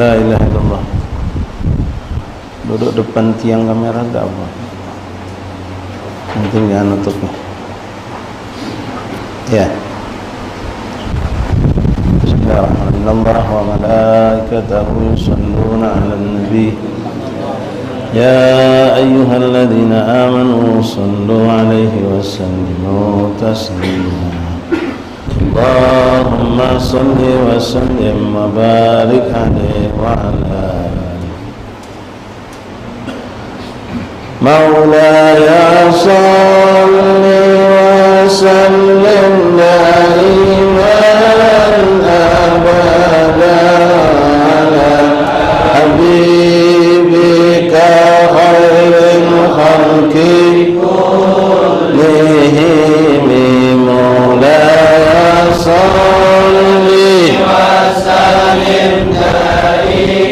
La ilaha illallah. Duduk depan tiang kamera enggak apa. Nanti jangan nutupnya. Ya. Bismillahirrahmanirrahim. Wa malaikatahu yusalluna 'alan nabi. Ya ayyuhalladzina amanu sallu 'alaihi wa sallimu taslima. Allahumma salli wa sallim wa barik 'alaihi wa 'ala Maulaya salli wa sallim daiman abada ala habibika khairil khalqi kullihim Maulaya salli wa sallim daiman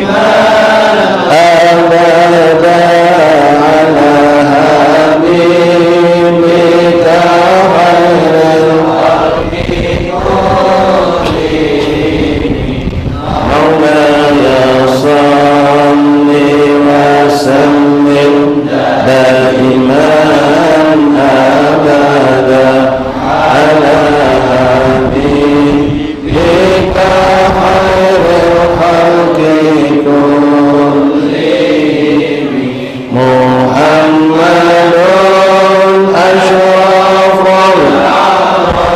abada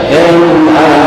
in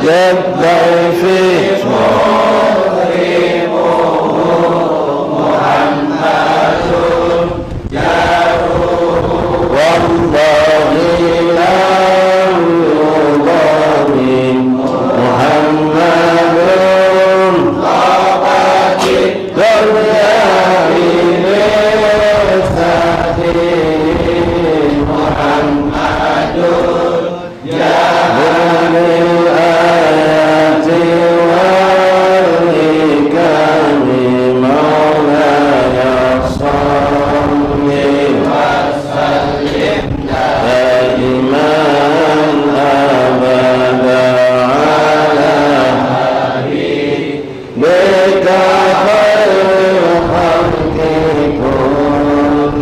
للضيف والله لا يضاهي محمد طابت الدنيا بمثله محمد جاء بالآيات والحكم مولاي صل وسلم دائما أبدا على حبيبك خير الخلق كلهم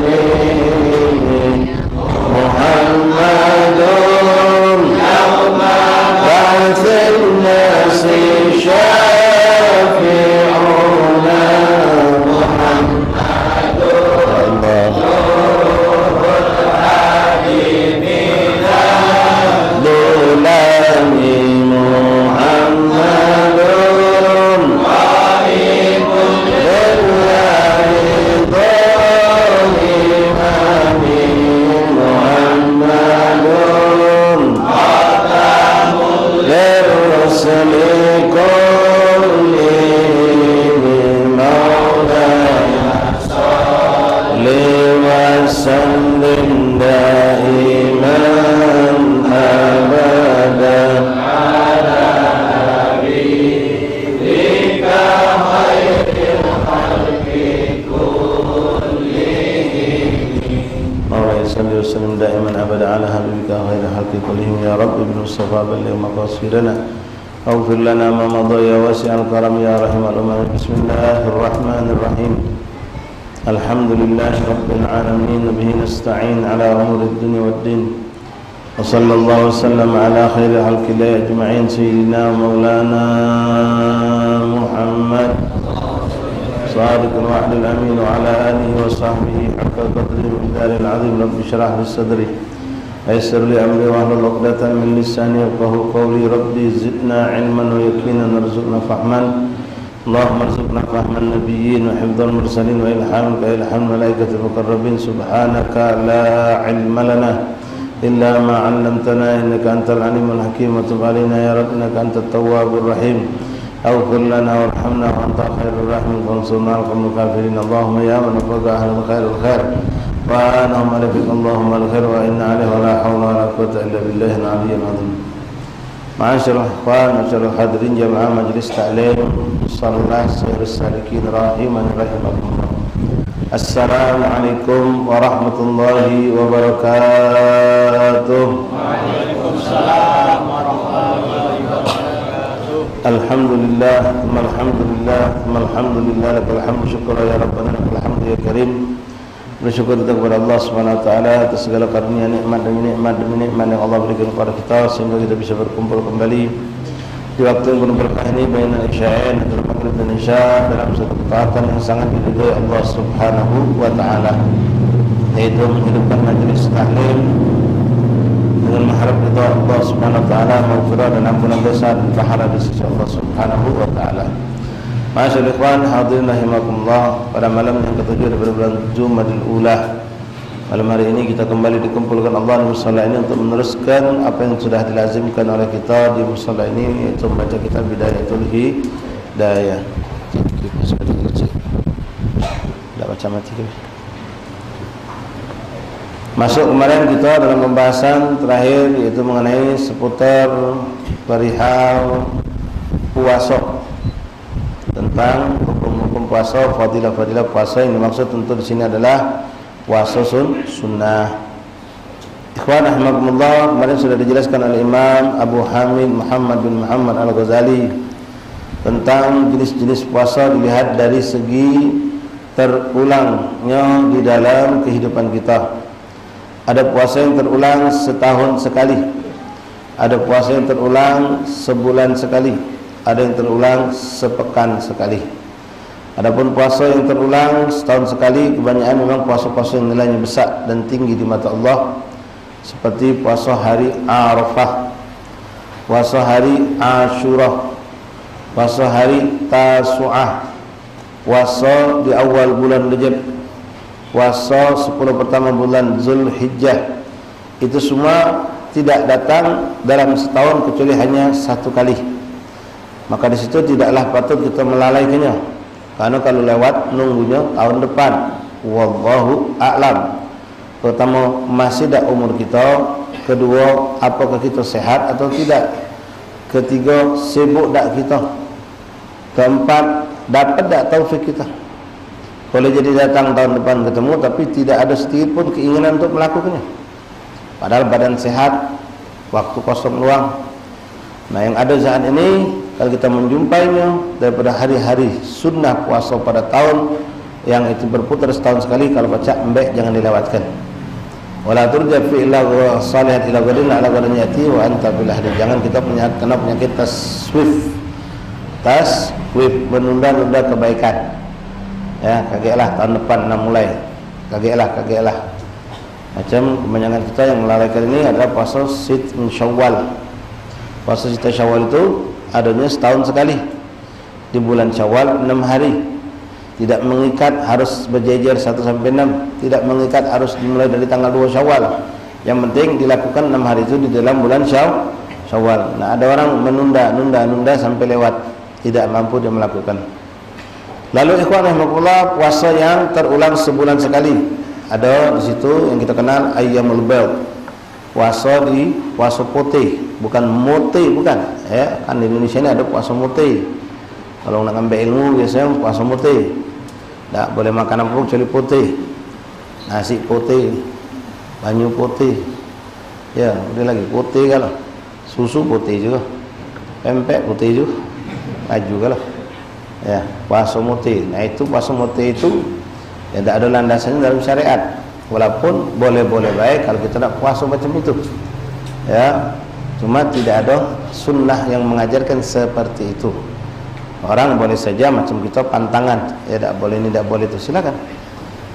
محمد يوم بعث الناس شافعنا محمد الله لولاني محمد قائم لله ظالمان محمد خاتم للرسل كلهم مولاي صل وسلم دائما أبدا على حبيبك خير الخلق كلهم مولاي صل وسلم دائما أبدا على حبيبك خير الخلق كلهم يا رب بالمصطفى بلغ مقاصدنا اغفر لنا ما مضى يا واسع الكرم يا رحيم الأمم بسم الله الرحمن الرحيم الحمد لله رب العالمين به نستعين على أمور الدنيا والدين وصلى الله وسلم على خير خلق الله أجمعين سيدنا ومولانا محمد صادق الوعد الأمين وعلى آله وصحبه حق قدره والمقدار العظيم رب اشرح لي صدري ويسر لي أمري واحلل عقدة من لساني يفقهوا قولي ربي زدنا علما ويقينا وارزقنا فهما اللهم ارزقنا فهم النبيين وحفظ المرسلين وإلحامك إلحام الملائكة المقربين سبحانك لا علم لنا إلا ما علمتنا إنك أنت العليم الحكيم وتب علينا يا رب إنك أنت التواب الرحيم اغفر لنا وارحمنا وأنت خير الراحمين وانصرنا على القوم الكافرين اللهم يا من وفق أهل الخير الخير وأنهم لفق اللهم الخير وإن عليه ولا حول ولا قوة إلا بالله العلي العظيم معاشر الإخوان معاشر الحاضرين جماعة مجلس تعليم صلاة سير السالكين رحمن رحمكم الله السلام عليكم ورحمة الله وبركاته وعليكم السلام ورحمة الله وبركاته الحمد لله ثم الحمد لله ثم الحمد لله لك الحمد شكرا يا ربنا لك الحمد يا كريم bersyukur kita kepada Allah Subhanahu wa taala atas segala karunia nikmat demi nikmat yang Allah berikan kepada kita sehingga kita bisa berkumpul kembali di waktu yang penuh berkah ini baina isya'in antara maghrib dan isya dalam satu ketaatan yang sangat diridhai Allah Subhanahu wa taala yaitu menghidupkan majelis taklim dengan mengharap ridha Allah Subhanahu wa taala maghfirah dan ampunan dosa dan pahala di sisi Allah Subhanahu wa taala. Masyaallah ikhwan hadirin rahimakumullah, pada malam yang ketujuh daripada bulan Jumadil Ula, malam hari ini kita kembali dikumpulkan Allah di musala ini untuk meneruskan apa yang sudah dilazimkan oleh kita di musala ini, yaitu membaca kitab Bidayatul Hidayah. Tidak baca mati ke? Masuk kemarin kita dalam pembahasan terakhir, yaitu mengenai seputar perihal puasa, tentang hukum-hukum puasa, fadilah-fadilah puasa. Yang dimaksud tentu di sini adalah puasa sunnah. Ikhwan rahimakumullah, kemarin sudah dijelaskan oleh Imam Abu Hamid Muhammad bin Muhammad Al-Ghazali tentang jenis-jenis puasa dilihat dari segi terulangnya di dalam kehidupan kita. Ada puasa yang terulang setahun sekali, ada puasa yang terulang sebulan sekali, ada yang terulang sepekan sekali. Adapun puasa yang terulang setahun sekali, kebanyakan memang puasa-puasa yang nilainya besar dan tinggi di mata Allah, seperti puasa hari Arafah. puasa hari Asyura, puasa hari Tasu'ah, puasa di awal bulan Rajab, puasa 10 pertama bulan Zulhijjah. Itu semua tidak datang dalam setahun kecuali hanya satu kali. Maka di situ tidaklah patut kita melalaikannya, karena kalau lewat nunggunya tahun depan. Wallahu a'lam. Pertama, masih dak umur kita. Kedua, apakah kita sehat atau tidak. Ketiga, sibuk dak kita. Keempat, dapat dak taufik kita. Boleh jadi datang tahun depan ketemu, tapi tidak ada sedikit pun keinginan untuk melakukannya, padahal badan sehat, waktu kosong luang. Nah, yang ada saat ini, kalau kita menjumpainya daripada hari-hari sunnah puasa pada tahun yang itu berputar setahun sekali, kalau baca embek jangan dilewatkan. Wala turja fi illa salihat ila ghadin ala ghadin yati wa anta bil ahdi. Jangan kita kena penyakit taswif menunda-nunda kebaikan. Ya, kagetlah tahun depan mulai. Kagetlah. Macam kebanyakan kita yang melalaikan ini adalah puasa Sittin Syawal. Puasa Sittin Syawal itu adanya setahun sekali. Di bulan Syawal 6 hari. Tidak mengikat harus berjejer 1 sampai 6. Tidak mengikat harus dimulai dari tanggal 2 Syawal. Yang penting dilakukan 6 hari itu di dalam bulan Syawal. Nah, ada orang menunda sampai lewat, tidak mampu dia melakukan. Lalu ikhwan rahimakumullah, puasa yang terulang sebulan sekali. Ada di situ yang kita kenal Ayyamul Bayd. Puasa putih, bukan mote, bukan. Ya, kan di Indonesia ini ada puasa mote. Kalau nak ambil ilmu biasanya puasa putih. Tak boleh makan apa pun kecuali putih. Nasi putih, banyu putih. Ya, ada lagi putih kalau. Susu putih juga. Pempek putih juga. Laju kalau. Ya, puasa putih. Nah, itu puasa putih itu ya tak ada landasannya dalam syariat. Walaupun boleh-boleh baik kalau kita nak puasa macam itu. Ya, cuma tidak ada sunnah yang mengajarkan seperti itu. Orang boleh saja macam kita pantangan, ya tak boleh ini, tak boleh itu, silakan.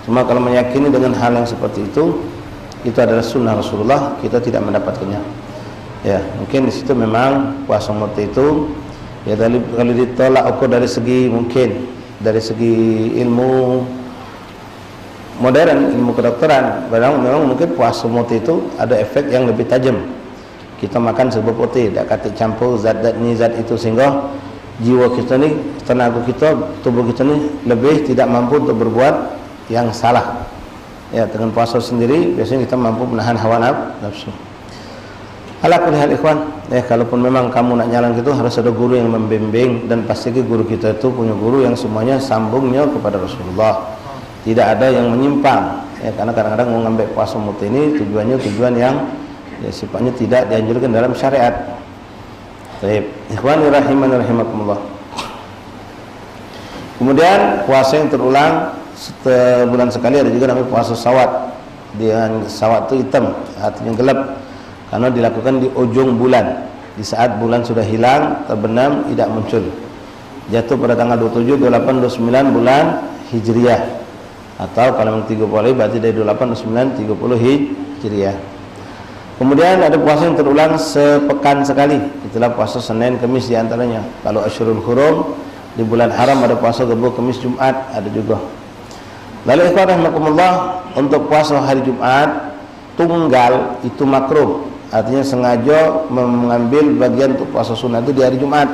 Cuma kalau meyakini dengan hal yang seperti itu adalah sunnah Rasulullah, kita tidak mendapatkannya. Ya, mungkin di situ memang puasa mati itu, ya kalau ditolak ukur dari segi mungkin dari segi ilmu modern, ilmu kedokteran, memang mungkin puasa mati itu ada efek yang lebih tajam. Kita makan serba putih, tak kata campur zat-zat ni zat itu, sehingga jiwa kita ni, tenaga kita, tubuh kita ni lebih tidak mampu untuk berbuat yang salah. Ya, dengan puasa sendiri biasanya kita mampu menahan hawa nafsu. Ala kulli hal ikhwan, ya kalaupun memang kamu nak jalan gitu harus ada guru yang membimbing, dan pasti guru kita itu punya guru yang semuanya sambungnya kepada Rasulullah. Tidak ada yang menyimpang. Ya, karena kadang-kadang mau ngambil puasa muti ini tujuan yang ya sifatnya tidak dianjurkan dalam syariat. Baik, ikhwani rahimani rahimakumullah. Kemudian puasa yang terulang sebulan sekali ada juga namanya puasa sawat. Dia sawat itu hitam, artinya gelap, karena dilakukan di ujung bulan. Di saat bulan sudah hilang, terbenam, tidak muncul. Jatuh pada tanggal 27, 28, 29 bulan Hijriah. Atau kalau 30 berarti dari 28, 29, 30 Hijriah. Kemudian ada puasa yang terulang sepekan sekali. Itulah puasa Senin, Kamis diantaranya. Kalau Asyurul Hurum di bulan haram ada puasa Rabu, Kamis, Jumat ada juga. Lalu ikhwan rahimakumullah, untuk puasa hari Jumat tunggal itu makruh. Artinya sengaja mengambil bagian untuk puasa sunnah itu di hari Jumat.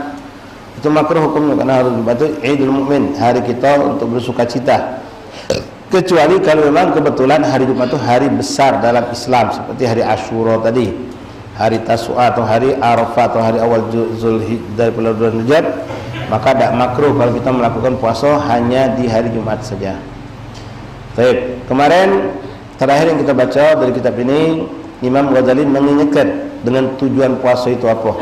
Itu makruh hukumnya, karena hari Jumat itu Idul Mukmin, hari kita untuk bersukacita. Kecuali kalau memang kebetulan hari Jumat itu hari besar dalam Islam, seperti hari Asyura tadi, hari Tasu'ah atau hari Arafah atau hari awal Zulhijjah dari bulan Rajab, maka tidak makruh kalau kita melakukan puasa hanya di hari Jumat saja. Baik, kemarin terakhir yang kita baca dari kitab ini, Imam Ghazali mengingatkan dengan tujuan puasa itu apa.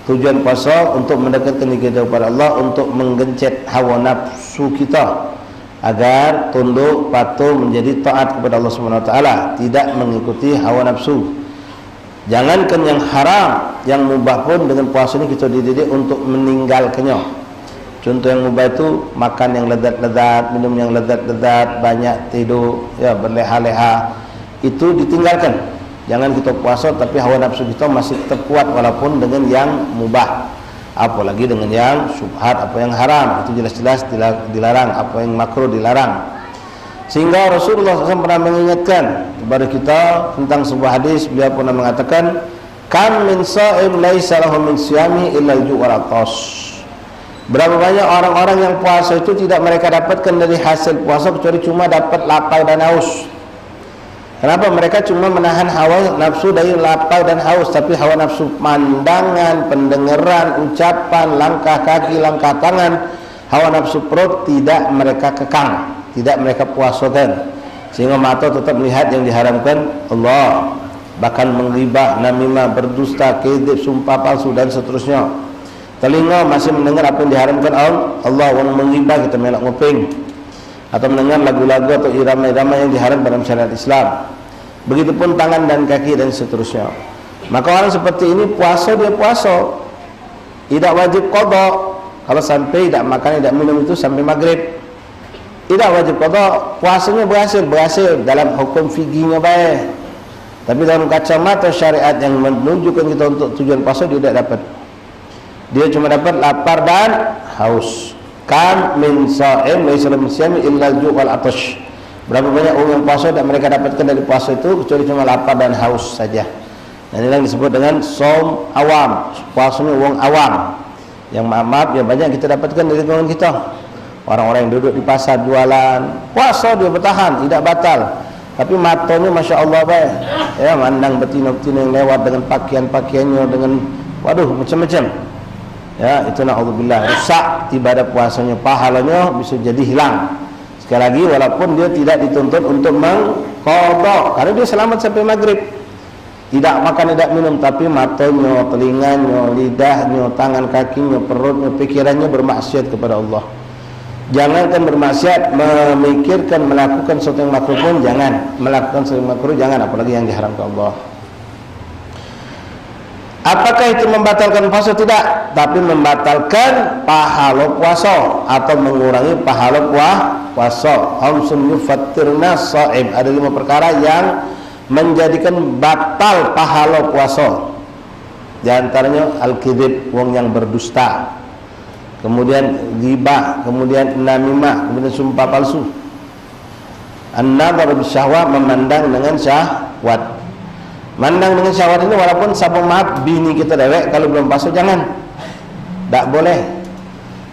Tujuan puasa untuk mendekatkan kita kepada Allah, untuk menggencet hawa nafsu kita agar tunduk patuh menjadi taat kepada Allah Subhanahu wa taala, tidak mengikuti hawa nafsu. Jangankan yang haram, yang mubah pun dengan puasa ini kita dididik untuk meninggalkannya. Contoh yang mubah itu makan yang lezat-lezat, minum yang lezat-lezat, banyak tidur, ya berleha-leha, itu ditinggalkan. Jangan kita puasa tapi hawa nafsu kita masih tetap kuat walaupun dengan yang mubah. Apalagi dengan yang syubhat, apa yang haram itu jelas-jelas dilarang, apa yang makruh dilarang. Sehingga Rasulullah SAW pernah mengingatkan kepada kita tentang sebuah hadis. Beliau pernah mengatakan, kam min sha'im laisa lahu min siyami illa al-ju' wal 'atash. Berapa banyak orang-orang yang puasa itu tidak mereka dapatkan dari hasil puasa kecuali cuma dapat lapar dan haus. Kenapa? Mereka cuma menahan hawa nafsu dari lapar dan haus, tapi hawa nafsu pandangan, pendengaran, ucapan, langkah kaki, langkah tangan, hawa nafsu perut tidak mereka kekang, tidak mereka puasakan. Sehingga mata tetap melihat yang diharamkan Allah, bahkan menggibah, namimah, berdusta, kedzib, sumpah palsu dan seterusnya. Telinga masih mendengar apa yang diharamkan Allah, orang menggibah kita melak nguping, atau mendengar lagu-lagu atau irama-irama yang diharamkan dalam syariat Islam. Begitupun tangan dan kaki dan seterusnya. Maka orang seperti ini puasa, dia puasa tidak wajib qada. Kalau sampai tidak makan, tidak minum itu sampai maghrib, tidak wajib qada, puasanya berhasil dalam hukum fikihnya baik. Tapi dalam kacamata syariat yang menunjukkan kita untuk tujuan puasa, dia tidak dapat. Dia cuma dapat lapar dan haus. Kam min sha'im laisa lahu min siyami illa al-ju' wal 'atash. Berapa banyak orang yang puasa dan mereka dapatkan dari puasa itu kecuali cuma lapar dan haus saja. Dan ini yang disebut dengan som awam, puasanya orang awam. Yang maaf ya banyak kita dapatkan dari kawan kita. Orang-orang yang duduk di pasar jualan, puasa dia bertahan, tidak batal. Tapi matanya Masya Allah baik. Ya, mandang betina-betina yang lewat dengan pakaian-pakaiannya, dengan waduh macam-macam. Ya, itu na'udzubillah, rusak ibadah puasanya, pahalanya bisa jadi hilang. Sekali lagi, walaupun dia tidak dituntut untuk mengqadha, karena dia selamat sampai maghrib, tidak makan, tidak minum, tapi matanya, telinganya, lidahnya, tangan kakinya, perutnya, pikirannya bermaksiat kepada Allah. Jangankan bermaksiat, memikirkan melakukan sesuatu yang makruh pun jangan, melakukan sesuatu yang makruh jangan, apalagi yang diharamkan Allah. Apakah itu membatalkan puasa? Tidak, tapi membatalkan pahala puasa atau mengurangi pahala puasa. Khamsun yufattirna sha'im. Ada 5 perkara yang menjadikan batal pahala puasa. Di antaranya al-kadzib, wong yang berdusta. Kemudian ghibah, kemudian namimah, kemudian sumpah palsu. An-nadhar bisyahwat, memandang dengan syahwat. Mandang dengan syahwat ini walaupun sabung maaf bini kita dewek, kalau belum puasa jangan, tak boleh,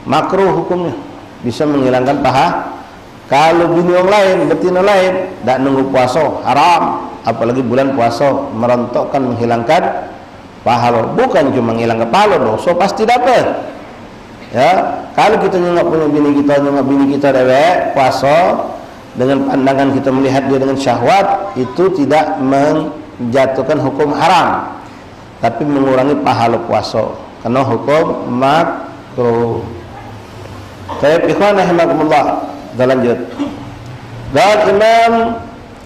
makruh hukumnya, bisa menghilangkan paha. Kalau bini orang lain, betina lain, tak nunggu puasa, haram. Apalagi bulan puasa, merontokkan, menghilangkan pahala. Bukan cuma menghilangkan pahala, dosa pasti dapat. Ya, kalau kita nyengok punya bini kita, nyengok bini kita dewek puasa, dengan pandangan kita melihat dia dengan syahwat, itu tidak menjatuhkan hukum haram, tapi mengurangi pahala puasa karena hukum makruh. Baik, ikhwan rahimakumullah, kita lanjut. Dan Imam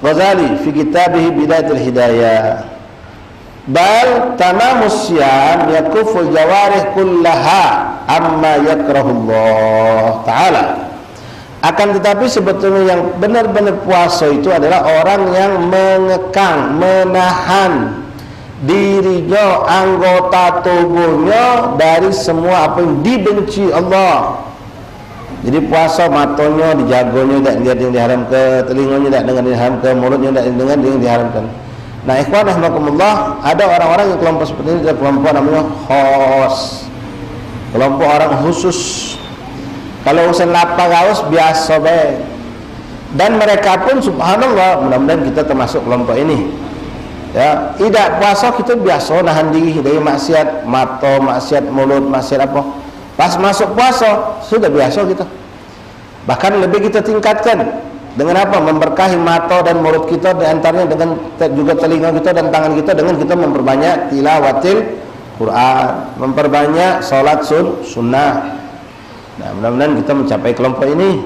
Ghazali fi kitabih Bidayatul Hidayah, bal tamamus siyam yakuful jawarih kullaha amma yakrahullah ta'ala. Akan tetapi sebetulnya yang benar-benar puasa itu adalah orang yang mengekang, menahan dirinya, anggota tubuhnya dari semua apa yang dibenci Allah. Jadi puasa matanya dijaganya, tidak lihat yang diharamkan, telinganya tidak dengar yang diharamkan, mulutnya tidak dengar yang diharamkan. Nah, ikhwan rahimakumullah, ada orang-orang yang kelompok seperti ini, ada kelompok namanya khos, kelompok orang khusus. Kalau urusan lapar haus biasa baik. Dan mereka pun subhanallah, mudah-mudahan kita termasuk kelompok ini. Ya, tidak puasa kita biasa nahan diri dari maksiat mata, maksiat mulut, maksiat apa. Pas masuk puasa sudah biasa kita. Bahkan lebih kita tingkatkan dengan apa? Memberkahi mata dan mulut kita, di antaranya dengan juga telinga kita dan tangan kita, dengan kita memperbanyak tilawatil Quran, memperbanyak salat sunnah. Nah, mudah-mudahan kita mencapai kelompok ini.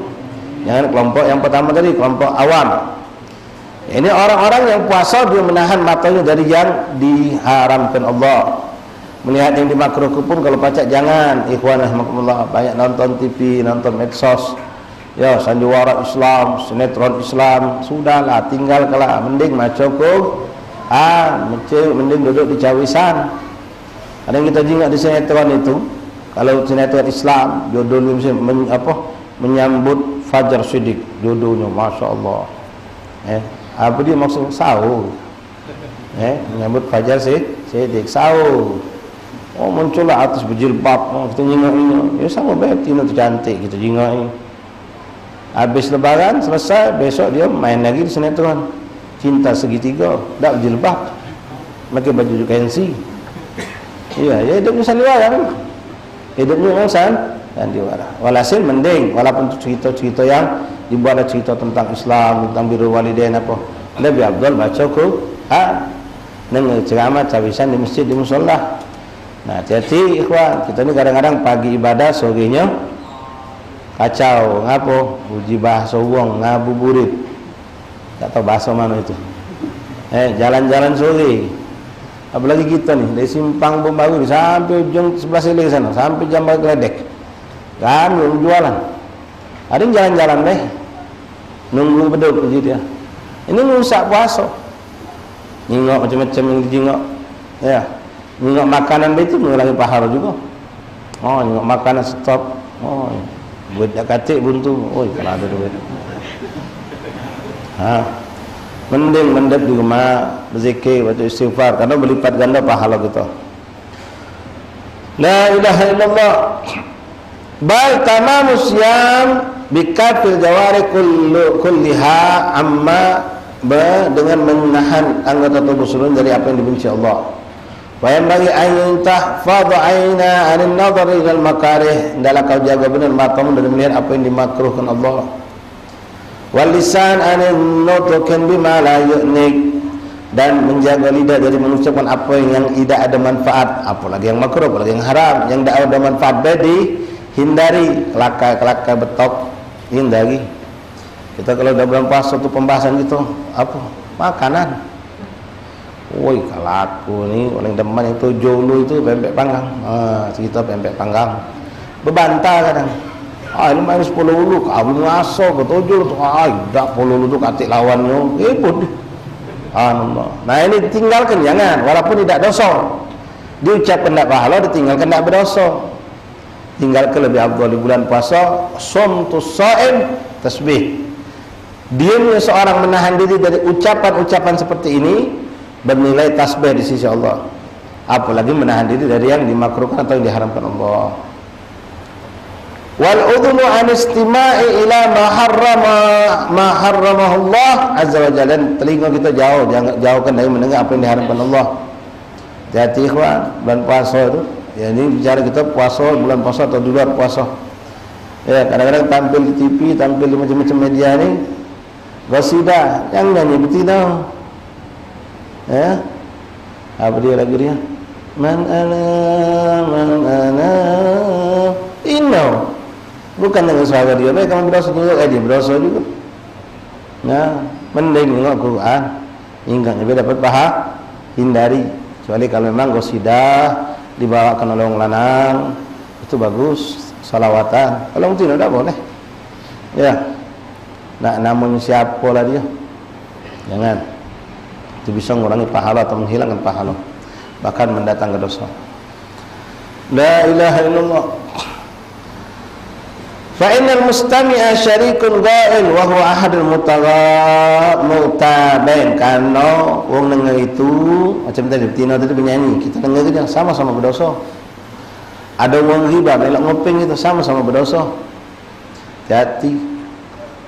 Jangan kelompok yang pertama tadi, kelompok awam. Ini orang-orang yang puasa dia menahan matanya dari yang diharamkan Allah. Melihat yang dimakruhkan pun kalau pacak jangan. Ikhwan rahimakumullah, banyak nonton TV, nonton medsos. Ya, sandiwara Islam, sinetron Islam, sudahlah, tinggalkanlah. Mending macam Mending duduk di cawisan. Ada yang kita ingat di sinetron itu, kalau sinetron Islam judulnya menyambut Fajar Siddiq, judulnya Masya Allah. Apa dia maksud? Sahur. Menyambut Fajar Siddiq, sahur. Muncullah atas berjilbab, kita jingak-jingak. Ya sama baik, Tina tu cantik, kita jingak. Habis lebaran selesai, besok dia main lagi di sinetron Cinta Segitiga, tak berjilbab, pakai baju KNC. Ya hidupnya sandiwara kan? Hidupnya memang sandiwara. Walhasil mending, walaupun cerita-cerita yang dibuat cerita tentang Islam, tentang birrul walidain apa, lebih afdal baca Quran, dengan ceramah cawisan di masjid, di musola. Nah, hati-hati ikhwan, kita ni kadang-kadang pagi ibadah, sorenya kacau, ngapo, uji bahasa uang, ngabuburit, tak tahu bahasa mana itu. Jalan-jalan sore, apalagi kita nih dari Simpang Pembaru sampai ujung sebelah sini sana, sampai Jambar Geledek, kan belum jualan. Ada yang jalan-jalan deh, nunggu beduk uji dia. Ini merusak puasa. Nyingok macam-macam yang dijingok, ya. Nyingok makanan itu mengulangi pahala juga. Nyingok makanan stop. Buat katik buntu. Kalau ada duit. Mending mendap di rumah, berzikir, baca istighfar, karena berlipat ganda pahala kita. La ilaha illallah. Bal tamamus syam bikafil jawari kulliha amma dengan menahan anggota tubuh seluruh dari apa yang dibenci Allah. Wa yang bagi ayin tahfadhu aina 'anil nadhar ila al-makarih, hendaklah kau jaga benar matamu dari melihat apa yang dimakruhkan Allah. Wal lisan 'anil nutqin bima la yu'nik, dan menjaga lidah dari mengucapkan apa yang tidak ada manfaat, apalagi yang makruh, apalagi yang haram, yang tidak ada manfaat badi hindari. Kelakar betok hindari. Kita kalau dah bulan puasa tu pembahasan gitu apa? Makanan. Kalau aku ni orang deman yang tujuh lu itu pempek panggang. Cerita pempek panggang. Berbantah kadang. Ini main 10 ulu, kau ngaso ke tujuh tu. Dak 10 ulu tu katik lawannya. Pun. Nah ini tinggalkan jangan, walaupun tidak dosa. Diucapkan tak pahala, ditinggalkan tak berdosa. Tinggalkan lebih afdal di bulan puasa. Sumtus shaim tasbih. Diamnya seorang menahan diri dari ucapan-ucapan seperti ini bernilai tasbih di sisi Allah. Apalagi menahan diri dari yang dimakruhkan atau yang diharamkan Allah. Wal udhunu an istima'i ila ma harramahu Allah azza wa jalla. Telinga kita jauhkan dari mendengar apa yang diharamkan Allah. Hati-hati ikhwan, bulan puasa itu. Ya ini bicara kita puasa, bulan puasa atau di luar puasa. Ya kadang-kadang tampil di TV, tampil di macam-macam media ni. Qasidah yang nyanyi betina. Apa dia lagu dia? Man ana inno. Bukan dengan suara dia, mereka berdosa juga, dia berdosa juga. Nah, mending tengok Quran, ingat dia dapat pahala, hindari. Kecuali kalau memang qasidah dibawakan oleh orang lanang, itu bagus, salawatan. Kalau tidak boleh. Ya. Nak namun siapa lah dia? Jangan. Itu bisa mengurangi pahala atau menghilangkan pahala, bahkan mendatangkan dosa. La ilaha illallah. Fa innal mustami'a syarikun ghail wa huwa ahadul mutabain. Karena wong dengar itu macam tadi betina tadi bernyanyi, kita dengar itu sama-sama berdosa. Ada wong riba melak ngopeng itu sama-sama berdosa. Hati.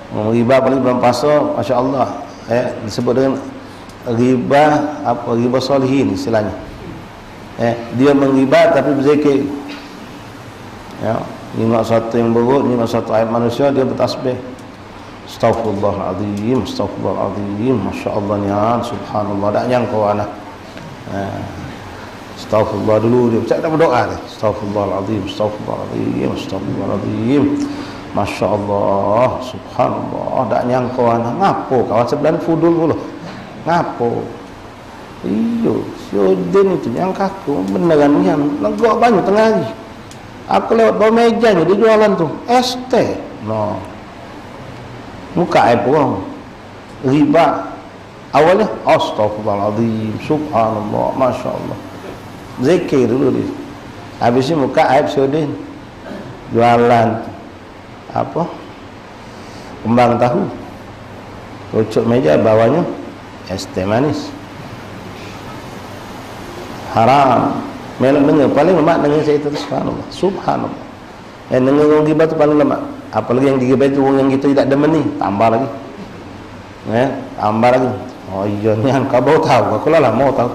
Wong riba paling bulan puasa, masya-Allah, disebut dengan riba apa, riba solihin istilahnya. Dia mengriba tapi berzikir. Ya, ingat satu yang buruk, ingat satu ayat manusia, dia bertasbih. Astaghfirullahaladzim, astaghfirullahaladzim, masya-Allah nian, subhanallah, tak nyangka anak. Astaghfirullah dulu dia tak berdoa. Astaghfirullahaladzim, astaghfirullahaladzim, astaghfirullahaladzim. Masya Allah, subhanallah, tak nyangka anak. Ngapo kawan sebelah fudul pula. Ngapo? Iyo, si Odin itu nyangka aku beneran nian, legok banyak tengah hari. Aku lewat bawah mejanya, dia jualan tu ST. No. Muka air pun riba. Awalnya astagfirullahaladzim, subhanallah, masya Allah, zikir dulu dia. Habis ini muka aib Syudin jualan apa, kembang tahu, pucuk meja bawahnya es teh manis, haram. Melok dengar paling lemak dengar saya itu, subhanallah, subhanallah. Yang dengar orang gibah itu paling lemak. Apalagi yang digibah itu orang yang kita tidak demen ni, tambah lagi, tambah lagi. Oh iya ni kau baru tahu, aku lah mau tahu.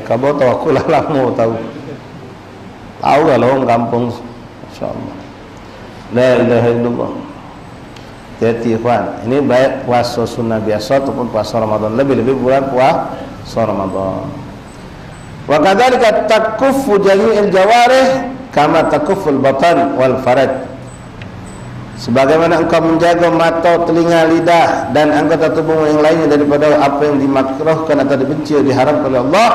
Kau baru tahu, aku lah mau tahu. Tahu lah orang kampung, insyaallah. La ilaha illallah. Jadi ikhwan, ini baik puasa sunnah biasa ataupun puasa Ramadan, lebih-lebih bulan puasa Ramadan. Wa kadzalika takuffu jami'il jawarih kama takufful batan wal faraj. Sebagaimana engkau menjaga mata, telinga, lidah dan anggota tubuhmu yang lainnya daripada apa yang dimakruhkan atau dibenci atau diharamkan oleh Allah,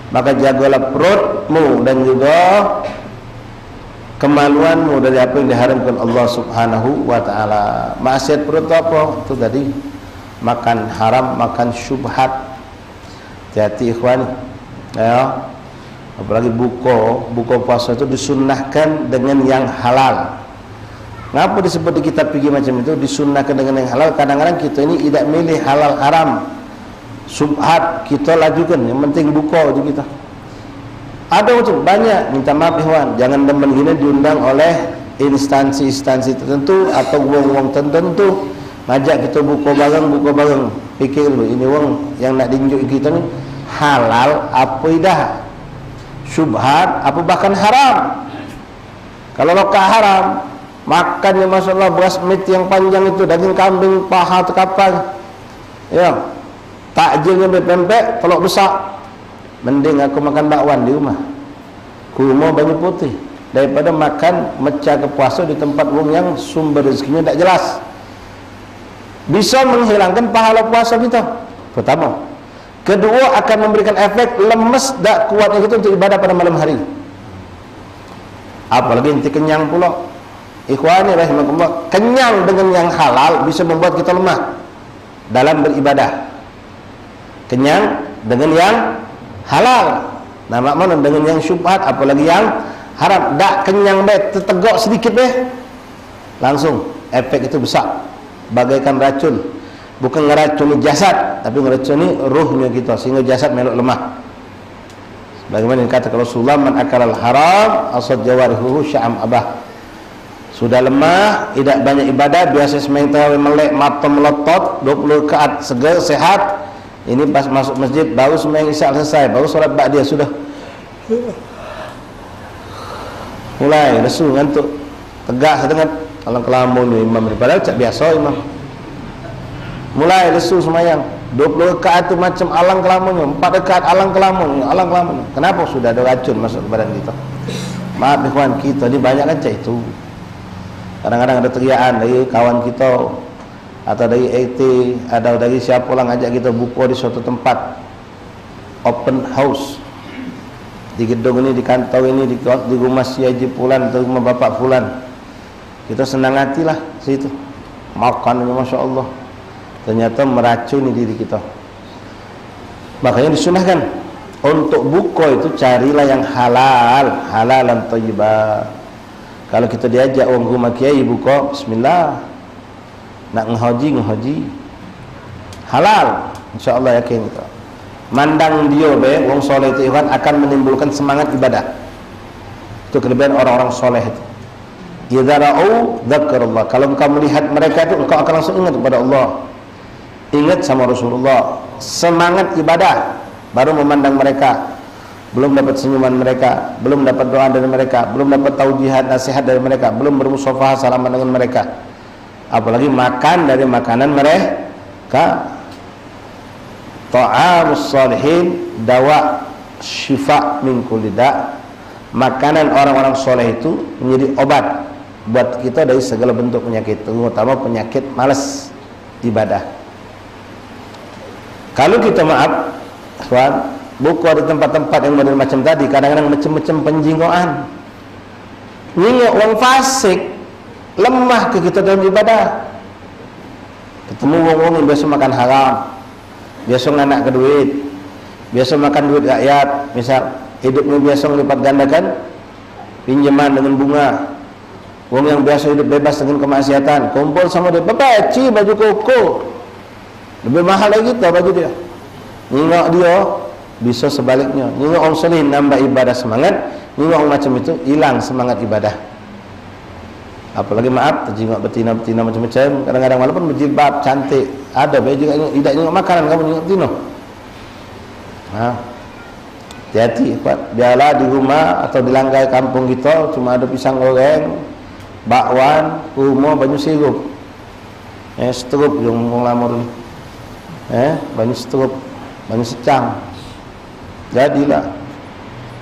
maka jagalah perutmu dan juga kemaluanmu dari apa yang diharamkan Allah Subhanahu wa taala. Maksiat perut itu apa? Itu tadi makan haram, makan syubhat. Hati-hati ikhwan. Ya. Apalagi buka puasa itu disunnahkan dengan yang halal. Ngapa disebut di kitab fikih macam itu disunnahkan dengan yang halal? Kadang-kadang kita ini tidak milih halal haram, subhat kita lajukan, yang penting buka aja kita. Ada macam banyak, minta maaf ikhwan, jangan demen gini diundang oleh instansi-instansi tertentu atau wong-wong tertentu ngajak kita buka barang. Fikir dulu, ini wong yang nak diunjuk kita ni halal apa dah, syubhat apa bahkan haram. Kalau lokal haram, makannya Masya Allah beras mit yang panjang itu, daging kambing paha terkapal, ya, takjilnya berpempek, telur besar. Mending aku makan bakwan di rumah, kurma banyu putih, daripada makan mecah ke puasa di tempat wong yang sumber rezekinya tak jelas. Bisa menghilangkan pahala puasa kita, pertama. Kedua, akan memberikan efek lemes tak kuatnya kita untuk ibadah pada malam hari. Apalagi nanti kenyang pula. Ikhwani rahimakumullah, kenyang dengan yang halal bisa membuat kita lemah dalam beribadah. Kenyang dengan yang halal, nah makna dengan yang syubhat apalagi yang haram. Tak kenyang tertegak sedikit langsung efek itu besar, bagaikan racun. Bukan ngeracuni jasad, tapi ngeracuni ruhnya kita sehingga jasad melok lemah. Bagaimana dikatakan Rasulullah, man akalal haram asad jawarihuhu sya'am abah. Sudah lemah, tidak banyak ibadah, biasa sembahyang tarawih melek, mata melotot, 20 rakaat segar sehat. Ini pas masuk masjid baru sembahyang isya selesai, baru solat ba'diyah sudah mulai lesu, ngantuk, tegak setengah. Kalau kelamun imam daripada cak biasa imam. Mulai lesu sembahyang 20 rakaat itu macam alang kelamunnya, 4 rakaat alang kelamun. Kenapa? Sudah ada racun masuk ke badan kita. Maaf ikhwan, kita ni banyak kan cak itu. Kadang-kadang ada teriakan dari kawan kita atau dari AT atau dari siapa lah ngajak kita buka di suatu tempat open house di gedung ini, di kantor ini, di rumah si Haji Fulan atau rumah Bapak Fulan. Kita senang hatilah situ, makannya Masya Allah, ternyata meracuni diri kita. Makanya disunahkan untuk buka itu carilah yang halal, halalan thayyibah. Kalau kita diajak orang rumah kiai buka, bismillah. Nak ngehaji halal, insyaallah yakin kita. Mandang dia wong soleh itu ikhwan akan menimbulkan semangat ibadah. Itu kelebihan orang-orang soleh itu. Idza ra'u dzakarullah. Kalau engkau melihat mereka itu, engkau akan langsung ingat kepada Allah. Ingat sama Rasulullah. Semangat ibadah. Baru memandang mereka, belum dapat senyuman mereka, belum dapat doa dari mereka, belum dapat taujihat nasihat dari mereka, belum bermusafahah salaman dengan mereka, apalagi makan dari makanan mereka. Ta'amus salihin dawa syifa min kulli da'. Makanan orang-orang soleh itu menjadi obat buat kita dari segala bentuk penyakit, terutama penyakit malas ibadah. Kalau kita maaf ikhwan, buka di tempat-tempat yang model macam tadi, kadang-kadang macam-macam penjingoan, nyingok orang fasik, lemah ke kita dalam ibadah. Ketemu wong-wong yang biasa makan haram, biasa nganak ke duit, biasa makan duit rakyat, misal hidupnya biasa melipat gandakan pinjaman dengan bunga. Wong yang biasa hidup bebas dengan kemaksiatan, kumpul sama dia, bapak ci baju koko lebih mahal lagi kita baju dia. Nengok dia bisa sebaliknya, nengok orang soleh nambah ibadah semangat, nengok orang macam itu hilang semangat ibadah. Apalagi maaf terjengok betina-betina macam-macam, kadang-kadang walaupun berjilbab cantik, ada baik juga tidak nengok makanan, kamu nengok betina. Hati-hati, biarlah di rumah atau di langkai kampung kita cuma ada pisang goreng, bakwan, kurma, banyu sirup, seterup yang ngomong lama dulu, banyu seterup, banyu secang. Jadilah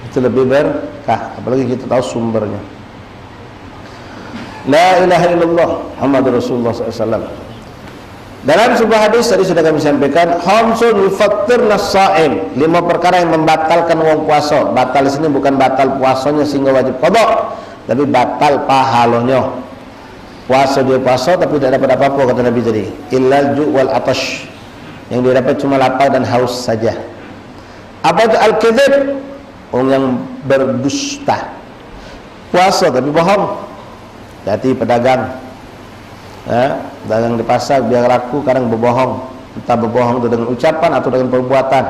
itu lebih berkah, apalagi kita tahu sumbernya. La ilaha illallah Muhammadur Rasulullah SAW. Dalam sebuah hadis tadi sudah kami sampaikan, khamsun yufattirna shaim, 5 perkara yang membatalkan wong puasa. Batal di sini bukan batal puasanya sehingga wajib qada, tapi batal pahalanya. Puasa dia puasa tapi tidak dapat apa-apa kata Nabi tadi. Illal ju' wal atash, yang dia dapat cuma lapar dan haus saja. Apa itu al-kadzib? Orang yang berdusta. Puasa tapi bohong. Hati pedagang, dagang di pasar biar laku kadang berbohong, entah berbohong itu dengan ucapan atau dengan perbuatan.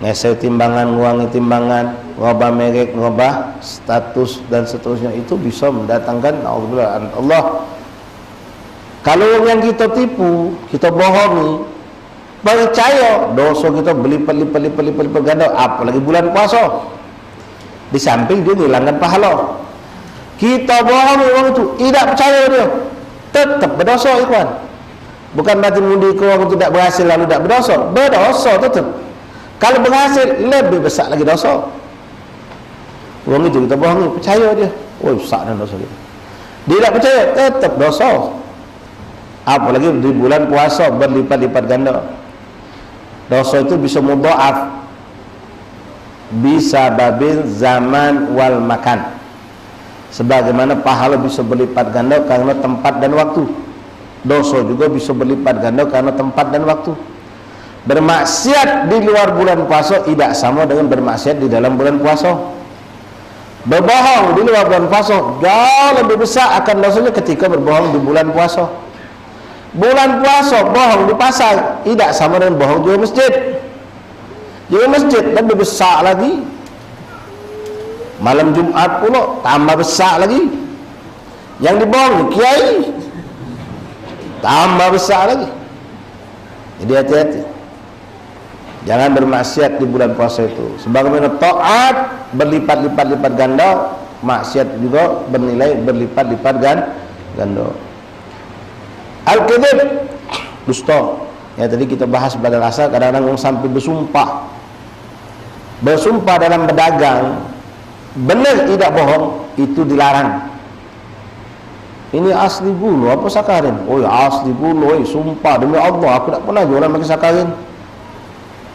Ngesel timbangan, nguangi timbangan, ngubah merek, ngubah status dan seterusnya, itu bisa mendatangkan Allah. Kalau yang kita tipu, kita bohongi, percaya dosa kita berlipat-lipat ganda, apalagi bulan puasa. Di samping dia menghilangkan pahala. Kita bohongi orang itu, tidak percaya dia, tetap berdosa ikhwan. Bukan berarti mundi ke orang tidak berhasil lalu tidak berdosa, berdosa tetap. Kalau berhasil lebih besar lagi dosa. Orang itu kita bohongi, percaya dia, oh besar dan dosa dia. Dia tidak percaya, tetap dosa. Apalagi di bulan puasa berlipat-lipat ganda. Dosa itu bisa mudha'af, bisa babil zaman wal makan. Sebagaimana pahala bisa berlipat ganda karena tempat dan waktu, dosa juga bisa berlipat ganda karena tempat dan waktu. Bermaksiat di luar bulan puasa tidak sama dengan bermaksiat di dalam bulan puasa. Berbohong di luar bulan puasa jauh lebih besar akan dosanya ketika berbohong di bulan puasa. Bulan puasa bohong di pasar tidak sama dengan bohong di masjid. Di masjid lebih besar lagi. Malam Jumat pula tambah besar lagi. Yang dibohong kiai tambah besar lagi. Jadi hati-hati, jangan bermaksiat di bulan puasa itu. Sebagaimana taat berlipat-lipat ganda, maksiat juga bernilai berlipat-lipat ganda. Al-kadzib, dusta. Ya tadi kita bahas pada asal, kadang-kadang orang sampai bersumpah dalam berdagang, benar tidak bohong, itu dilarang. Ini asli gula apa sakarin? Oh ya asli gula, sumpah demi Allah aku tak pernah jualan pakai sakarin.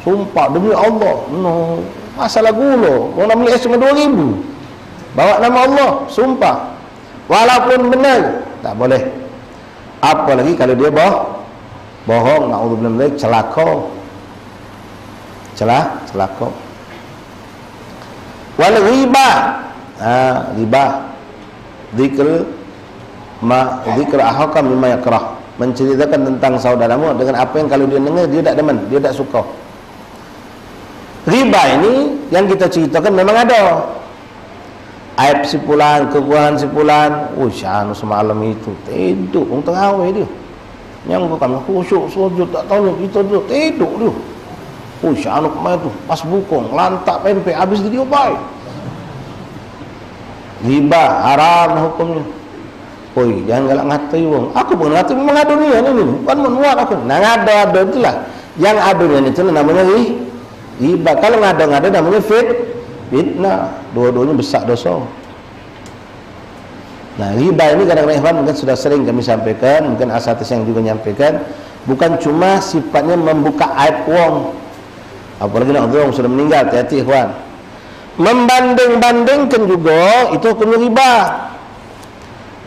Sumpah demi Allah, no, masalah gula. Orang beli es cuma 2.000. Bawa nama Allah, sumpah. Walaupun benar, tak boleh. Apalagi kalau dia bohong, naudzubillah min dzalik, celaka. Wal ghibah, ghibah, zikr ahakam mimma yakrah, menceritakan tentang saudaramu dengan apa yang kalau dia dengar dia tak demen, dia tak suka. Riba ini yang kita ceritakan memang ada aib si fulan, kekurangan si fulan. Syanu semalam itu tidur orang terawih dia, yang bukan khusyuk sujud tak tahu kita tu tidur dia. Syanu kemarin tu pas bukong lantak pempek habis dia baik. Riba haram hukumnya. Jangan galak ngatai wong. Aku pun ngatai mengadu ni ini. Bukan menuat aku. Nah ngada itulah. Yang adunya itu namanya riba. Kalau ngada namanya fitnah. Dua-duanya besar dosa. Nah riba ini kadang-kadang mungkin sudah sering kami sampaikan, mungkin asatis yang juga menyampaikan, bukan cuma sifatnya membuka aib wong. Apalagi nak orang sudah meninggal, hati-hati ikhwan. Membanding-bandingkan juga itu hukumnya riba.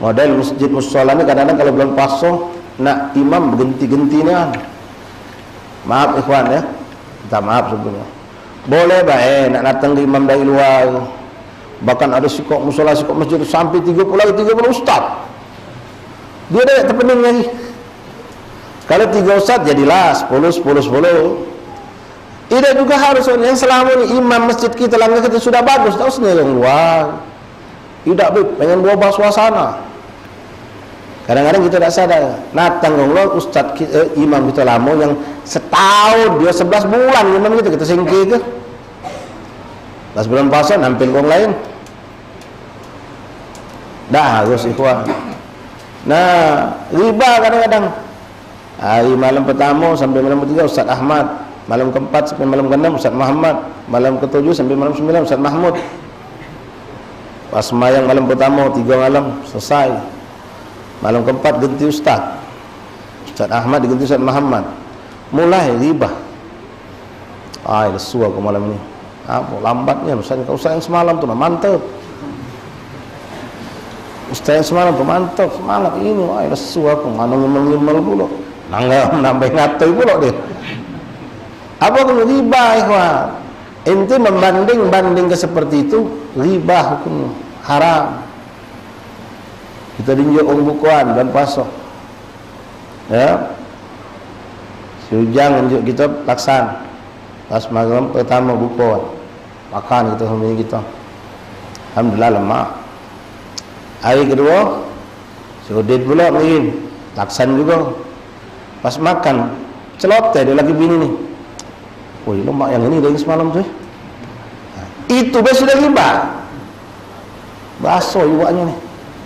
Model masjid mushola ini kadang-kadang kalau bulan puasa nak imam berganti-ganti ni kan. Maaf ikhwan ya, minta maaf sebelumnya. Boleh baik nak datang ke imam dari luar. Bahkan ada sikok musola, sikok masjid sampai 30 ustaz. Dia dah terpenuh lagi. Kalau 3 ustaz jadilah 10. Tidak juga harus yang selama ni imam masjid kita langgar kita sudah bagus, tak usah yang luar. Tidak pengen bawa suasana. Kadang-kadang kita tak sadar. Datang Allah ustaz imam kita lama yang setahun dia 11 bulan imam kita singkir ke. 11 bulan puasa nampil orang lain. Dah harus ikhwan. Nah, riba kadang-kadang. Hari malam pertama sampai malam ketiga Ustaz Ahmad, malam keempat sampai malam keenam Ustaz Muhammad, malam ketujuh sampai malam 9 Ustaz Mahmud. Pas semayang malam pertama 3 malam selesai. Malam keempat ganti Ustaz Ahmad diganti Ustaz Muhammad. Mulai riba. Lesu aku malam ini. Apa lambatnya Ustaz yang semalam tu mantap. Ustaz yang semalam tu mantap, semangat ini. Lesu aku mana ngimel pula. Nambah ngatai pula dia. Apa hukum riba ikhwan? Ente membanding ke seperti itu, riba hukumnya haram. Kita tunjuk bukuan dan puasa. Ya. Si Ujang tunjuk kita laksan. Pas malam pertama bukuan. Makan kita sama kita. Alhamdulillah lemak. Hari kedua si Udin pula mengirim laksan juga. Pas makan celoteh dia lagi bini ni. Woi lemak yang ini dari semalam tu. Itu sudah riba. Baso iwaknya ni.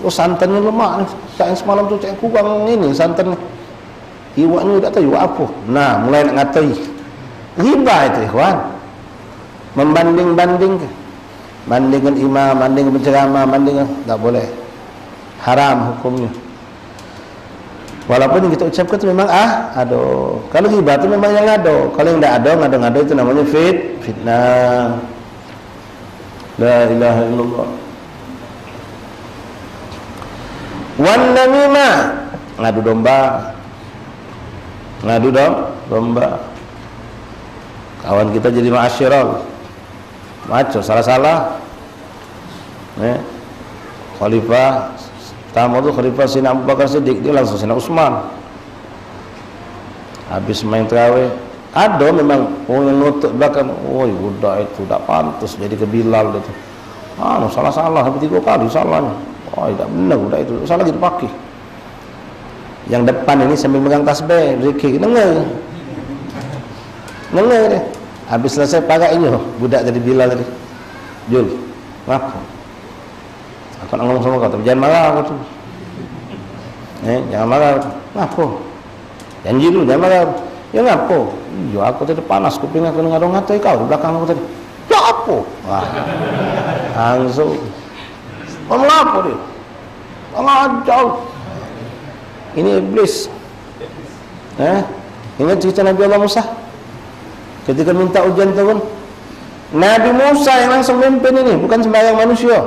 Santannya lemak ni. Yang semalam tu cak kurang ini santan ni. Iwaknya tak tahu iwak apa. Nah, mulai nak ngatai. Riba itu ikhwan. Membanding-banding ke. Bandingkan imam, bandingkan penceramah, bandingkan tak boleh. Haram hukumnya. Walaupun yang kita ucapkan itu memang aduh. Kalau riba itu memang yang ada. Kalau yang tidak ada, ngado-ngado itu namanya fitnah. La ilaha illallah. Wan namimah, ngadu domba. Ngadu domba. Kawan kita jadi ma'asyiral. Maco salah-salah. Khalifah pertama tu Khalifah Sayyidina Abu Bakar Siddiq, dia langsung Sayyidina Utsman. Habis main tarawih, ada memang orang yang nutup belakang, woi budak itu tak pantas jadi ke Bilal dia tu. Salah-salah sampai 3 kali salahnya. Tak benar budak itu, salah gitu pakai. Yang depan ini sambil megang tasbih, zikir, dengar dia. Habis selesai pakainya, budak jadi Bilal tadi. Jul, ngaku. Aku nak ngomong sama kau, tapi jangan marah aku tu. Jangan marah. Ngaku. Janji dulu, jangan marah. Ya ngaku. Iya, aku tadi panas kuping aku dengar ngatai kau di belakang aku tadi. Ya apa? Langsung. Ngomong apa dia? Jauh. Ini iblis. Ingat cerita Nabi Allah Musa ketika minta ujian turun. Nabi Musa yang langsung memimpin ini, bukan sembarang manusia.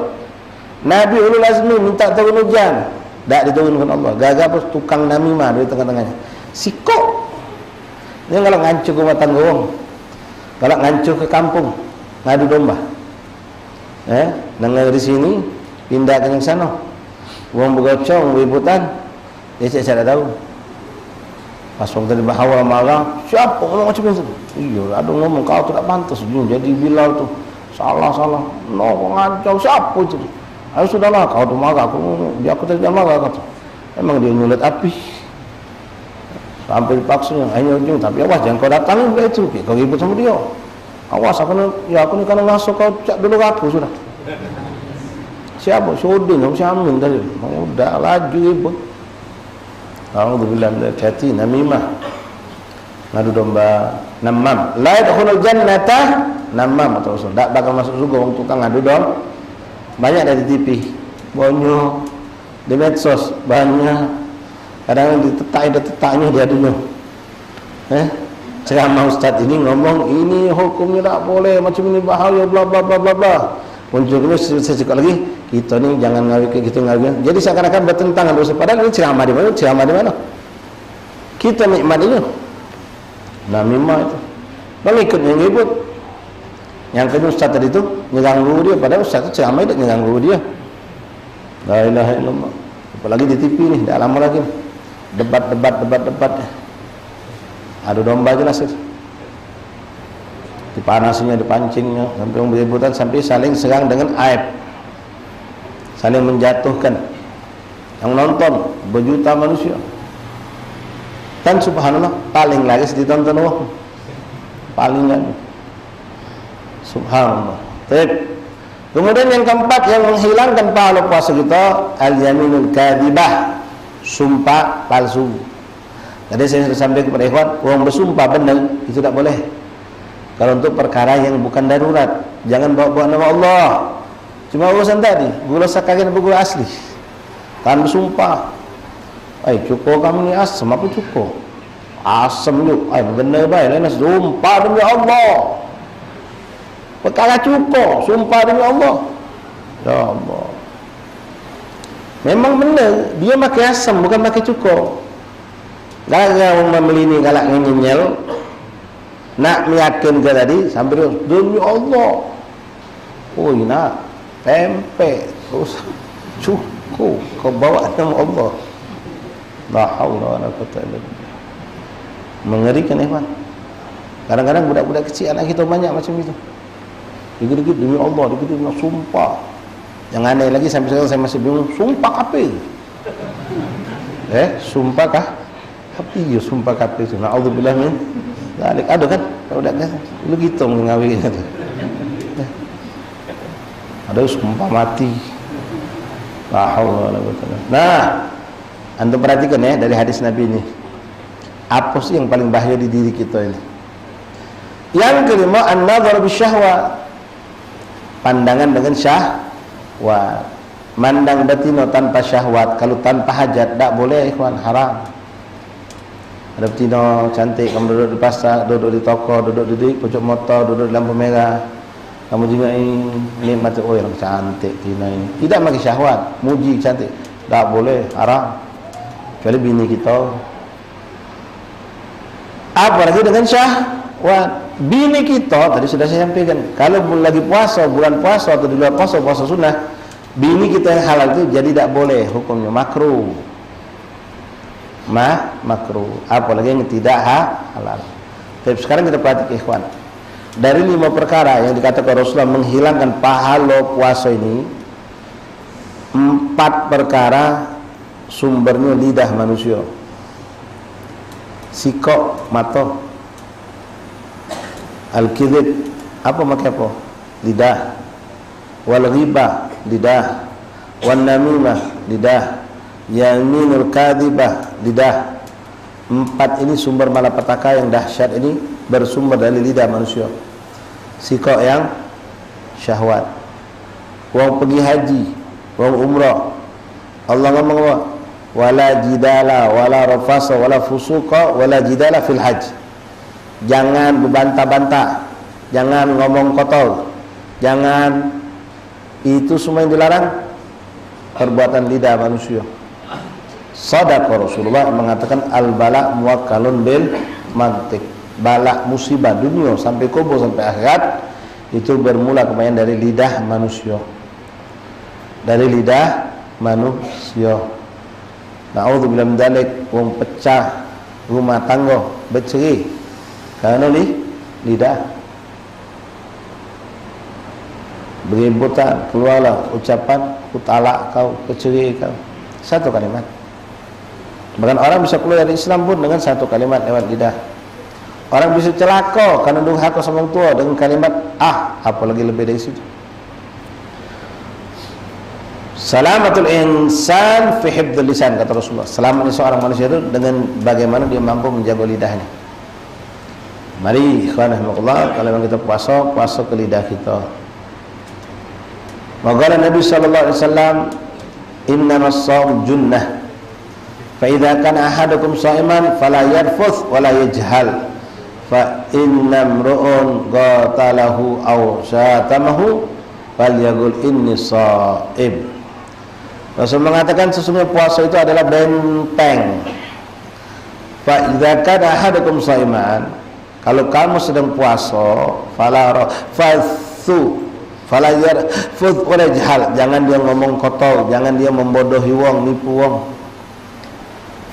Nabi Ulul Azmi minta turun ujian, tak diturunkan Allah. Gagal pun tukang namimah dari tengah-tengahnya. Sikok. Dia kalau ngancur ke rumah tangga orang, kalau ngancur ke kampung, ngadu domba. Dengar di sini, pindah ke yang sana. Orang bergocong, beributan, dia tak tahu. Pas orang tadi berhawal marah, siapa ngomong macam itu? Iya, ada ngomong kau tu tak pantas jadi Bilal tu. Salah. No, ngancau siapa itu? Ayo sudahlah, kau tu marah aku, dia aku tadi marah kata. Memang dia nyulut api. Sampai dipaksa hanya ujung, tapi awas jangan kau datang pula itu, kau ribut sama dia. Awas aku ni kalau masuk kau cak dulu aku sudah. Siapa? Sudin, Syamin tadi. Udah laju ribut. Alhamdulillah hati namimah. Ngadu domba, namam. La yadkhulul jannata namam atau usul. Tak bakal masuk surga orang tukang ngadu domba. Banyak dari TV. Bonyo di medsos banyak. Kadang ditetaknya dia adunya. Ceramah ustaz ini ngomong ini hukumnya tak boleh, macam ini bahaya bla bla bla bla bla. Munculnya saya cakap lagi, kita ni jangan ngawik gitu ngawik. Jadi seakan-akan bertentangan dosa. Padahal ini ceramah di mana? Ceramah di mana? Kita nikmat itu. Namimah itu. Mengikut yang ribut. Yang kedua ustaz tadi itu mengganggu dia, padahal ustaz itu ceramah tidak mengganggu dia. La ilaha illallah. Apalagi di TV nih, tidak lama lagi. Debat. Adu domba jelas itu. Dipanasinya, dipancingnya, sampai beributan, sampai saling serang dengan aib, saling menjatuhkan. Yang nonton berjuta manusia. Dan subhanallah paling lagi ditonton Allah. Paling lagi. Subhanallah. Baik. Kemudian yang keempat yang menghilangkan pahala puasa kita, al-yaminul kadhibah, sumpah palsu. Tadi saya sudah sampaikan kepada ikhwan, orang bersumpah benar itu tidak boleh. Kalau untuk perkara yang bukan darurat, jangan bawa-bawa nama Allah. Cuma urusan tadi, gula sakarin atau gula asli. Kan bersumpah, cukup kamu ni asam apa cukup? Asam lu, benar baik, lain sumpah demi Allah. Perkara cukup, sumpah demi Allah. Ya Allah. Memang benar, dia pakai asam bukan pakai cukup. Galak membeli ini galak ngenyel. Nak meyakinkan tadi sambil demi Allah. Oh nak tempe terus cukup kau bawa nama Allah. La haula wala quwwata illa billah. Mengerikan ikhwan. Kadang-kadang budak-budak kecil anak kita banyak macam itu. Dikit-dikit demi Allah, dikit-dikit nak sumpah. Yang aneh lagi sampai sekarang saya masih bingung, sumpah apa? Sumpah kah? Apa ya sumpah kata itu? Na'udzubillah min dzalik. Ada kan? Kalau dak kan lu gitu mengawi gitu. Ada sumpah mati. La haula wala quwwata. Nah, antum perhatikan ya dari hadis Nabi ini. Apa sih yang paling bahaya di diri kita ini? Yang kelima, an-nadhar bisyahwat. Pandangan dengan syahwat. Mandang betina tanpa syahwat, kalau tanpa hajat tak boleh ikhwan, haram. Ada betina cantik, kamu duduk di pasar, duduk di toko, duduk di pojok motor, duduk di lampu merah, kamu juga nikmati, oh yang cantik betina ini. Tidak pakai syahwat, muji cantik, tak boleh, haram. Kecuali bini kita. Apalagi dengan syahwat. Bini kita tadi sudah saya sampaikan, kalau lagi puasa, bulan puasa atau di luar puasa, puasa sunnah, bini kita yang halal itu jadi tidak boleh, hukumnya makruh. Makruh. Apalagi yang tidak halal. Tapi sekarang kita perhatikan ikhwan. Dari 5 perkara yang dikatakan Rasulullah menghilangkan pahala puasa ini, 4 perkara sumbernya lidah manusia. Sikok mata. Al-kidhib, apa makai apa? Lidah. Wal ghibah, lidah. Wan namimah, lidah. Yaminul kadhibah, lidah. 4 ini sumber malapetaka yang dahsyat ini bersumber dari lidah manusia. Sikok yang syahwat. Wong pergi haji, wong umrah, Allah ngomong apa? Wala jidala, wala rafasa, wala fusuqa, wala jidala fil hajj. Jangan berbantah-bantah, jangan ngomong kotor, jangan, itu semua yang dilarang, perbuatan lidah manusia. Shadaqa Rasulullah mengatakan al-bala muwakkalun bil mantiq. Bala musibah dunia sampai kubur sampai akhirat itu bermula kebanyakan dari lidah manusia. Dari lidah manusia. Na'udzubillah min dzalik, wong pecah rumah tangga, bercerai karena lidah. Beributan, keluarlah ucapan kutalak kau, keceri kau. Satu kalimat. Bahkan orang bisa keluar dari Islam pun dengan satu kalimat lewat lidah. Orang bisa celaka karena durhaka sama orang tua dengan kalimat apalagi lebih dari situ. Salamatul insan fi hifdzil lisan, kata Rasulullah. Selamatnya seorang manusia itu dengan bagaimana dia mampu menjaga lidahnya. Mari ikhwanahumullah, kalau memang kita puasa ke lidah kita. Maqala Nabi sallallahu alaihi wasallam, innamas shaum junnah. Fa idza kana ahadukum sha'iman fala yarfuth wala yajhal. Fa inna imru'un qatalahu aw syatamahu falyaqul inni sha'im. Rasul mengatakan sesungguhnya puasa itu adalah benteng. fa idza kana ahadukum shaiman, kalau kamu sedang puasa, fala yarfud wala jahal, jangan dia ngomong kotor, jangan dia membodohi wong, nipu wong.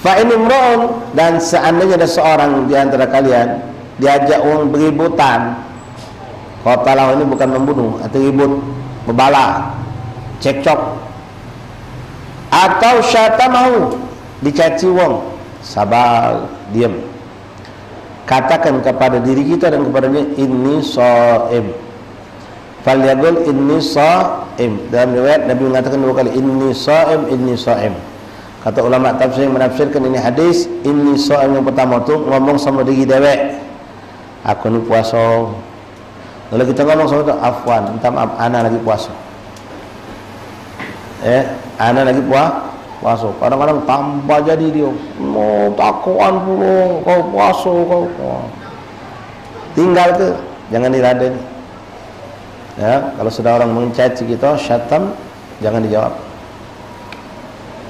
Fa in imra'un, dan seandainya ada seorang di antara kalian diajak wong beributan, qatalah ini bukan membunuh, atau ribut, berbala, cekcok, atau syatamahu, dicaci wong, sabar, diam. Katakan kepada diri kita dan kepadanya, inni shaim. Falyaqul inni shaim. Dalam riwayat Nabi mengatakan 2 kali, inni shaim, inni shaim. Kata ulama tafsir yang menafsirkan ini hadis, inni shaim yang pertama tu ngomong sama diri dewek, aku ni puasa. Kalau kita ngomong sama tu, afwan, minta maaf, ana lagi puasa. Ana lagi puasa. Kadang-kadang tambah jadi dia, mau takuan pula, kau puasa kau. Tinggal ke, jangan diladen. Ya, kalau sudah orang mencaci kita, syatam, jangan dijawab.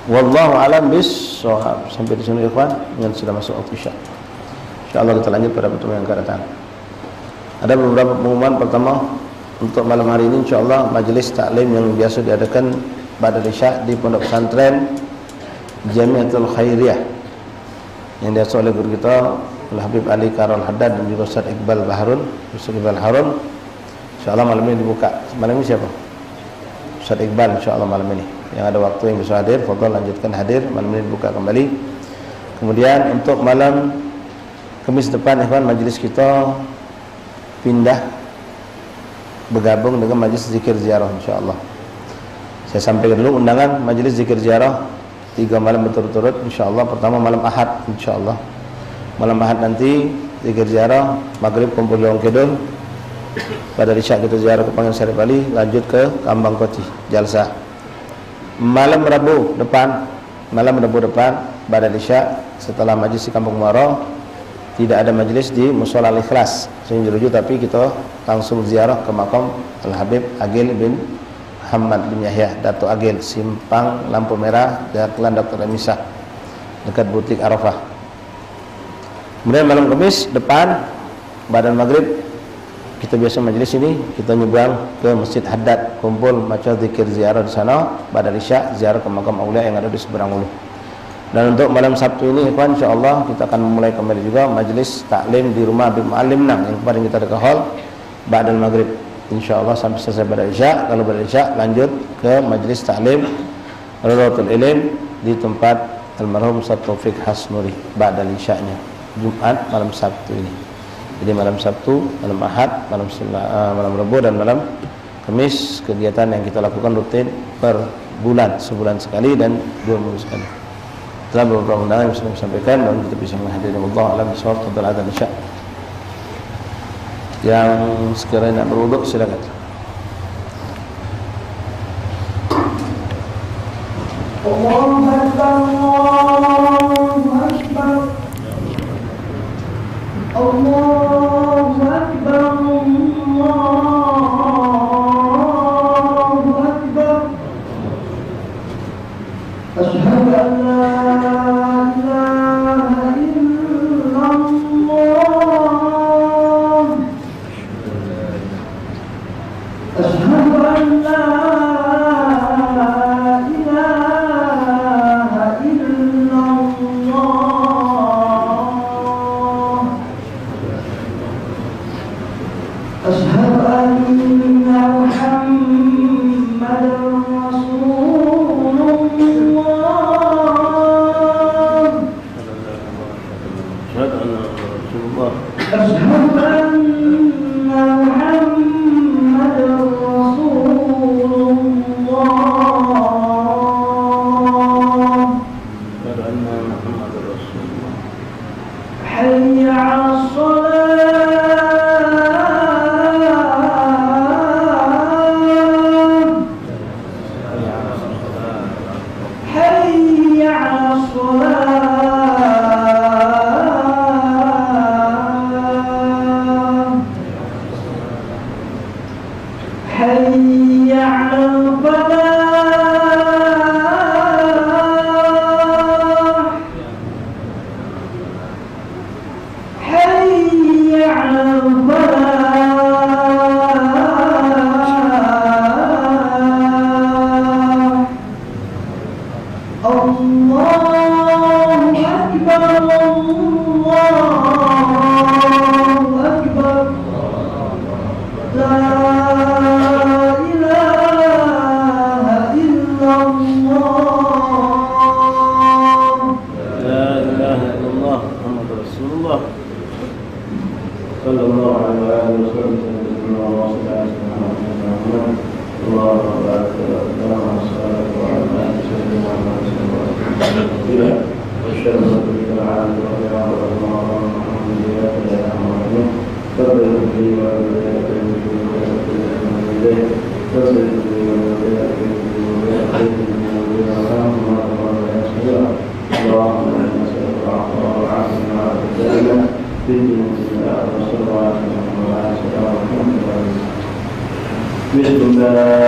Wallahu alam bis-shawab. Sampai di sini ikhwan, yang sudah masuk waktu isya. Insyaallah kita lanjut pada pertemuan yang akan datang. Ada beberapa pengumuman. Pertama, untuk malam hari ini insyaallah majelis taklim yang biasa diadakan pada isya di Pondok Pesantren Jamiatul Khairiyah yang diasuh oleh guru kita Al-Habib Ali Karol Haddad dan juga Ustaz Iqbal Baharun, Ustaz Iqbal Harun. Insyaallah malam ini dibuka. Malam ini siapa? Ustaz Iqbal insyaallah malam ini. Yang ada waktu yang bisa hadir, fadhal lanjutkan hadir. Malam ini dibuka kembali. Kemudian untuk malam Kamis depan ikhwan, majelis kita pindah bergabung dengan majelis zikir ziarah insyaallah. Saya sampaikan dulu undangan majelis zikir ziarah 3 malam berturut-turut insyaallah. Pertama malam Ahad insyaallah. Malam Ahad nanti zikir ziarah, maghrib kumpul di Long Kidul. Pada isya kita ziarah ke Pangeran Syarif Ali, lanjut ke Kambang Koti jalsah. Malam Rabu depan pada isya setelah majlis di Kampung Muara, tidak ada majlis di Mushola Al-Ikhlas Seinjeruju, tapi kita langsung ziarah ke makam Al-Habib Agil bin Muhammad bin Yahya Dato Agil, simpang lampu merah Jalan Dr. Emisa dekat butik Arafah. Kemudian malam Kamis depan badan maghrib kita biasa majlis ini, kita nyebrang ke Masjid Haddad, kumpul macam zikir ziarah di sana. Pada isya ziarah ke makam aulia yang ada di seberang ulu. Dan untuk malam Sabtu ini ikhwan, insyaallah kita akan memulai kembali juga majlis taklim di rumah Habib Muallim Nang yang kemarin kita ada ke hall ba'dal maghrib insyaallah sampai selesai pada isya. Kalau pada isya lanjut ke majlis taklim Rawdatul Ilm di tempat almarhum Ustaz Taufik Hasnuri ba'dal isya-nya Jumat malam Sabtu ini. Jadi malam Sabtu, malam Ahad, malam Rabu dan malam Kamis kegiatan yang kita lakukan rutin per bulan, sebulan sekali dan 2 minggu sekali. Telah beberapa undangan yang sudah disampaikan dan kita bisa menghadiri. Allah alam bisawab. Fadhal adzan isya. Yang sekiranya nak berwuduk silakan. Allahu Akbar, Allahu Akbar. Allahu Akbar, Allahu Akbar. Asyhadu an la ilaha illallah. Asyhadu an la Muhammadan Rasulullah. Bismillah.